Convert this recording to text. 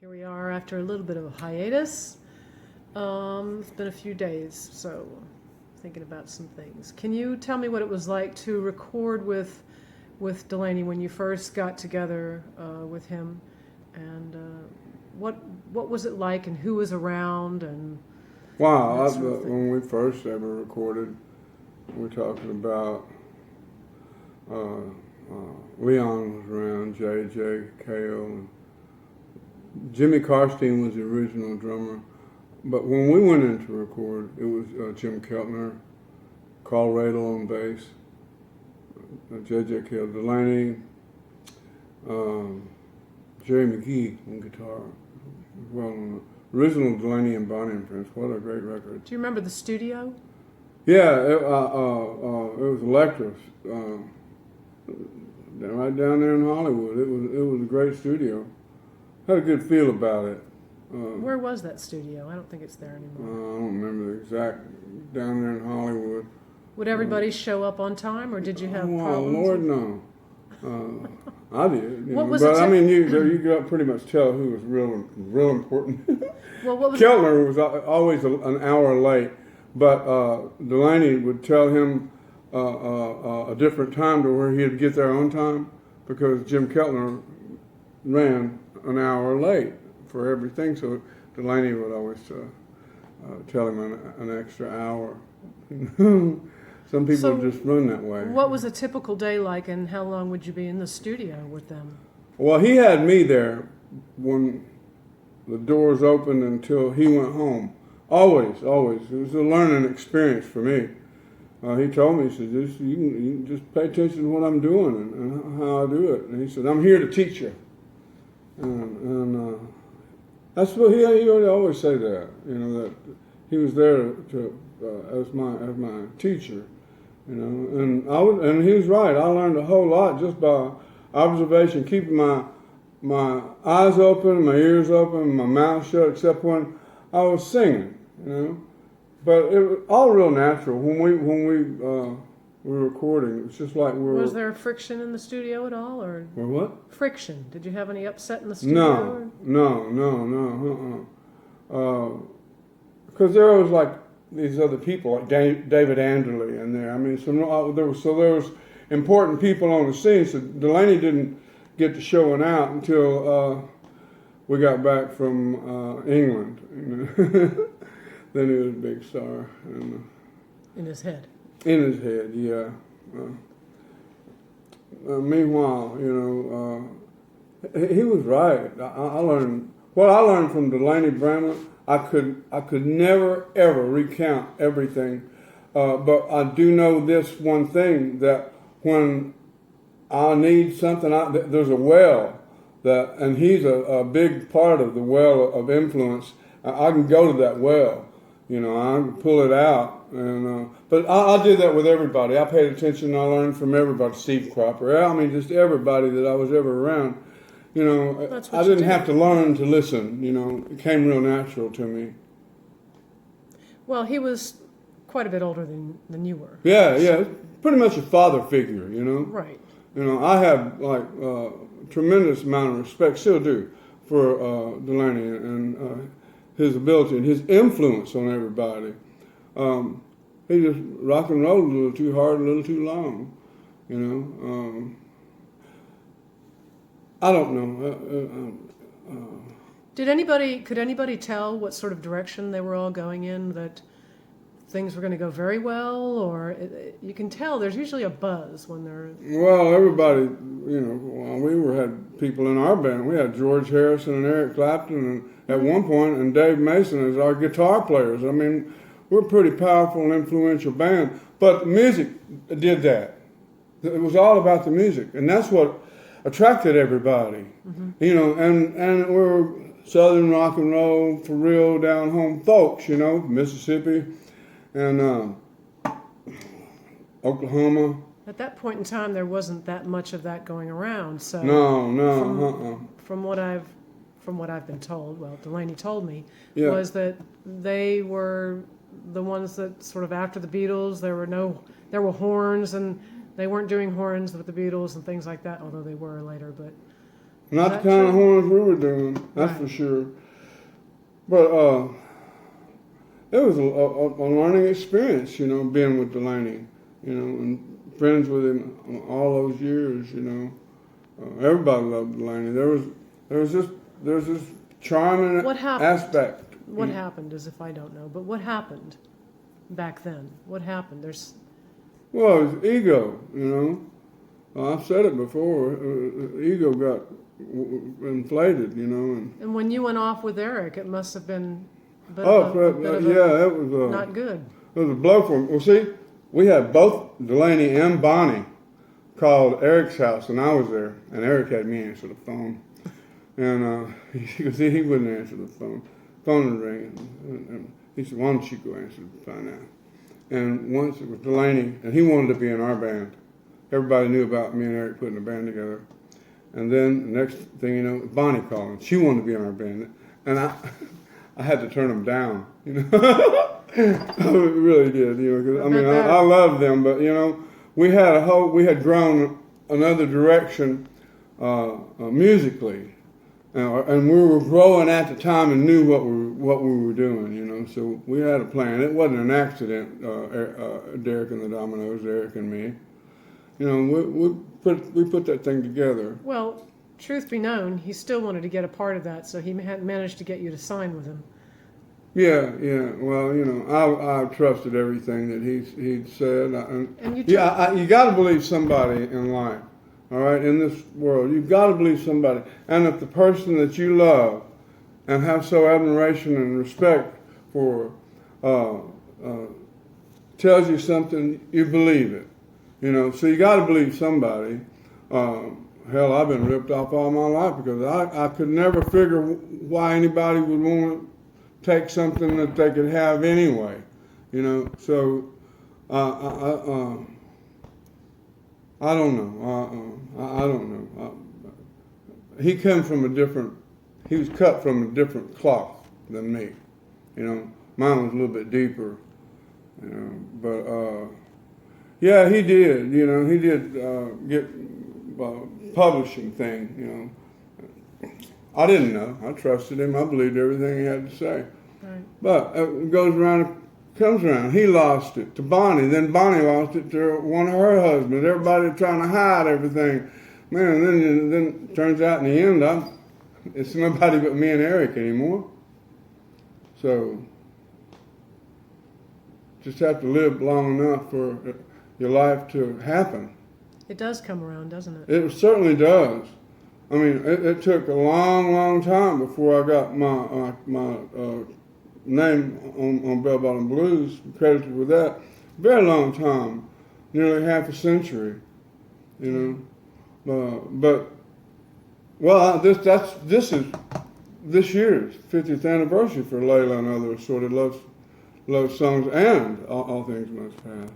Here we are after a little bit of a hiatus. It's been a few days, so thinking about some things. Can you tell me what it was like to record with Delaney when you first got together with him, and what was it like, and who was around, and Wow, that sort of thing? when we first ever recorded, we're talking about Leon was around, JJ, Kale, and Jimmy Karstein was the original drummer. But when we went in to record, it was Jim Keltner, Carl Radel on bass, JJ Kale, Delaney, Jerry McGee on guitar. Well, original Delaney and Bonnie and Prince. What a great record. Do you remember the studio? Yeah, it was Electra's, right down there in Hollywood. It was a great studio. Had a good feel about it. Where was that studio? I don't think it's there anymore. I don't remember the exact, down there in Hollywood. Would everybody show up on time, or did you have problems? Oh, Lord, no. I did. What was but it I mean, you could pretty much tell who was real important. Well, what was Keltner was always an hour late, but Delaney would tell him a different time to where he'd get there on time, because Jim Keltner ran an hour late for everything, so Delaney would always tell him an extra hour. Some people just run that way. What was a typical day like, and how long would you be in the studio with them? Well, he had me there when the doors opened until he went home. Always, always. It was a learning experience for me. He told me, he said, you can just pay attention to what I'm doing and how I do it. And he said, I'm here to teach you. And that's what he would always say that, that he was there to as my teacher, and he was right. I learned a whole lot just by observation, keeping my eyes open, my ears open, my mouth shut, except when I was singing, But it was all real natural when we were recording. It was just like Was there friction in the studio at all, or what? Friction? Did you have any upset in the studio? No. Because there was like these other people, like David Anderley in there. I mean, there was important people on the scene. So Delaney didn't get to showing out until we got back from England. Then he was a big star. And, in his head. In his head, yeah. Meanwhile, he was right. I learned what I learned from Delaney Bramlett. I could never ever recount everything, but I do know this one thing, that when I need something, there's a well and he's a big part of the well of influence. I can go to that well. I can pull it out, but I did that with everybody. I paid attention. I learned from everybody. Steve Cropper. I mean, just everybody that I was ever around. I didn't have to learn to listen. It came real natural to me. Well, he was quite a bit older than you were. Yeah, pretty much a father figure. Right. I have tremendous amount of respect, still do, for Delaney and his ability and his influence on everybody. He just rock and rolled a little too hard, a little too long, I don't know. Could anybody tell what sort of direction they were all going in, that things were going to go very well, or you can tell there's usually a buzz when they're... Well, everybody, we had people in our band. We had George Harrison and Eric Clapton and at one point, and Dave Mason as our guitar players. I mean, we're a pretty powerful and influential band, but the music did that. It was all about the music, and that's what attracted everybody. Mm-hmm. And we're Southern rock and roll, for real, down home folks, Mississippi and Oklahoma. At that point in time, there wasn't that much of that going around. So from what I've been told, well, Delaney told me, was that they were the ones that sort of, after the Beatles, there were horns, and they weren't doing horns with the Beatles and things like that, although they were later. But Not that the kind of true? horns we were doing, that's Right. for sure. But it was a learning experience, you know, being with Delaney, you know, and friends with him all those years, you know. Everybody loved Delaney. There's this charming What happened? aspect. What happened, as if I don't know, but what happened back then? What happened? Well, it was ego, you know. I've said it before. Ego got inflated, you know. And when you went off with Eric, it must have been a bit Oh, of a yeah, it was not good. it was a blow for him. Well, see, we had both Delaney and Bonnie called Eric's house, and I was there, and Eric had me answer the phone, and he wouldn't answer the phone. Phone was ringing, and he said, "Why don't you go answer it, find out?" And once it was Delaney, and he wanted to be in our band. Everybody knew about me and Eric putting a band together. And then the next thing you know, Bonnie called, and she wanted to be in our band, and I had to turn them down, you know. I really did, you know. 'Cause, I mean, I love them, but you know, we had grown another direction musically, and we were growing at the time and knew what we were doing, you know. So we had a plan. It wasn't an accident. Derek and the Dominoes, Eric and me, you know, we put that thing together. Well, truth be known, he still wanted to get a part of that, so he hadn't managed to get you to sign with him. Yeah. Well, you know, I trusted everything that he'd said. And you You got to believe somebody in life. All right, in this world, you've got to believe somebody. And if the person that you love and have so admiration and respect for tells you something, you believe it. You know, so you got to believe somebody. Hell, I've been ripped off all my life because I could never figure why anybody would want to take something that they could have anyway. You know, so I don't know. I don't know. He he was cut from a different cloth than me. You know, mine was a little bit deeper. You know, but yeah, he did. You know, he did get publishing thing. You know, I didn't know. I trusted him. I believed everything he had to say. Right. But it goes around. Comes around. He lost it to Bonnie. Then Bonnie lost it to one of her husbands. Everybody trying to hide everything. Man, then it turns out in the end, it's nobody but me and Eric anymore. So just have to live long enough for your life to happen. It does come around, doesn't it? It certainly does. I mean, it took a long time before I got my name on Bell Bottom Blues, credited with that. Very long time, nearly half a century, you know. But well, this is this year's 50th anniversary for Layla and other assorted love songs and all things must pass.